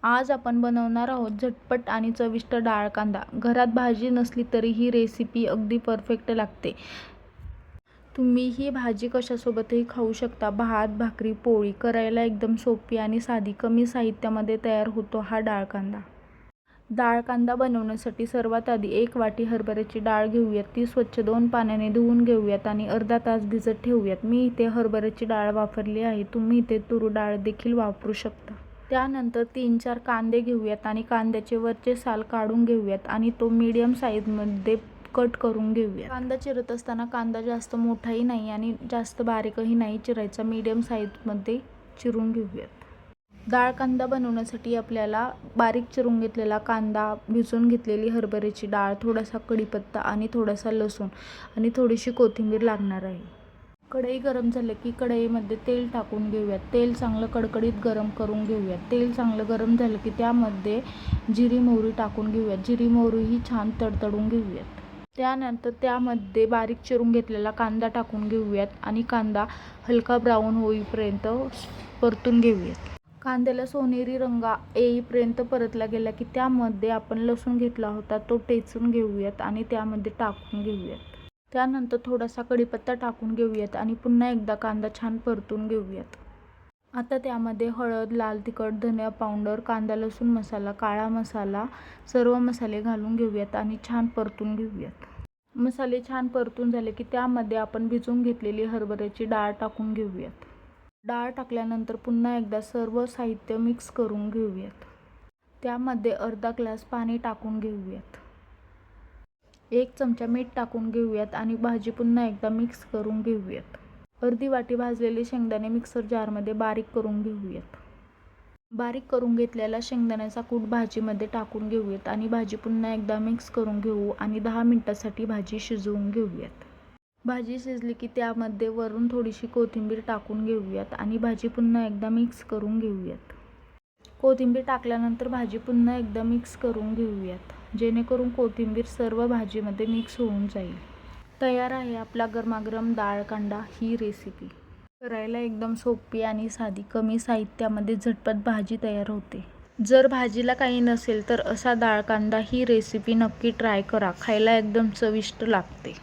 आज आपण बनवणार आहोत झटपट आणि चविष्ट डाळ कांदा. घरात भाजी नसली तरी ही रेसिपी अगदी परफेक्ट लागते. तुम्ही ही भाजी कशासोबतही खाऊ शकता. भात, भाकरी, पोळी. करायला एकदम सोपी आणि साधी, कमी साहित्यामध्ये तयार होतो हा डाळ कांदा. डाळ कांदा बनवण्यासाठी सर्वात आधी 1 वाटी हरभऱ्याची डाळ घेऊयात. ती स्वच्छ 2 पाण्याने धुवून घेऊयात आणि अर्धा तास भिजत ठेवूयात. मी इथे हरभऱ्याची डाळ वापरली आहे. तुम्ही इथे तूर डाळ देखील वापरू शकता. त्यानंतर 3-4 कांदे घेऊयात आणि कांद्याचे वरचे साल काढून घेऊयात आणि तो मीडियम साईजमध्ये कट करून घेऊयात. कांदा चिरत असताना कांदा जास्त मोठाही नाही आणि जास्त बारीकही नाही चिरायचा, मीडियम साईजमध्ये चिरून घेऊयात. डाळ कांदा बनवण्यासाठी आपल्याला बारीक चिरून घेतलेला कांदा, भिजवून घेतलेली हरभऱ्याची डाळ, थोडासा कढीपत्ता आणि थोडासा लसूण आणि थोडीशी कोथिंबीर लागणार आहे. कढई गरम झाली की कढईमध्ये तेल टाकून घेऊयात. तेल चांगलं कडकडीत गरम करून घेऊयात. तेल चांगलं गरम झालं की त्यामध्ये जिरी मोहरी टाकून घेऊयात. जिरी मोहरीही छान तडतडून घेऊयात. त्यानंतर त्यामध्ये बारीक चिरून घेतलेला कांदा टाकून घेऊयात आणि कांदा हलका ब्राऊन होईपर्यंत परतून घेऊयात. कांद्याला सोनेरी रंग येईपर्यंत परतला गेला की त्यामध्ये आपण लसूण घेतला होता तो ठेचून घेऊयात आणि त्यामध्ये टाकून घेऊयात. त्यानंतर थोडासा कढीपत्ता टाकून घेऊयात आणि पुन्हा एकदा कांदा छान परतून घेऊयात. आता त्यामध्ये हळद, लाल तिखट, धनिया पावडर, कांदा लसूण मसाला, काळा मसाला, सर्व मसाले घालून घेऊयात आणि छान परतून घेऊयात. मसाले छान परतून झाले की त्यामध्ये आपण भिजवून घेतलेली हरभऱ्याची डाळ टाकून घेऊयात. डाळ टाकल्यानंतर पुन्हा एकदा सर्व साहित्य मिक्स करून घेऊयात. त्यामध्ये अर्धा ग्लास पाणी टाकून घेऊयात. 1 चमचा मीठ टाकून घेऊयात आणि भाजी पुन्हा एकदा मिक्स करून घेऊयात. अर्धी वाटी भाजलेले शेंगदाणे मिक्सर जारमध्ये बारीक करून घेऊयात. बारीक करून घेतलेला शेंगदाण्याचा कूट भाजीमध्ये टाकून घेऊयात आणि भाजी पुन्हा एकदा मिक्स करून घेऊ आणि 10 मिनिटांसाठी भाजी शिजवून घेऊयात. भाजी शिजली की त्यामध्ये वरून थोडीशी कोथिंबीर टाकून घेऊयात आणि भाजी पुन्हा एकदा मिक्स करून घेऊयात. कोथिंबीर टाकल्यानंतर भाजी पुन्हा एकदा मिक्स करून घेऊयात, जेणेकरून कोथिंबीर सर्व भाजीमध्ये मिक्स होऊन जाईल. तयार आहे आपला गरमागरम डाळ कांदा. ही रेसिपी करायला एकदम सोपी आणि साधी, कमी साहित्यामध्ये झटपट भाजी तयार होते. जर भाजीला काही नसेल तर असा डाळ कांदा ही रेसिपी नक्की ट्राय करा. खायला एकदम चविष्ट लागते.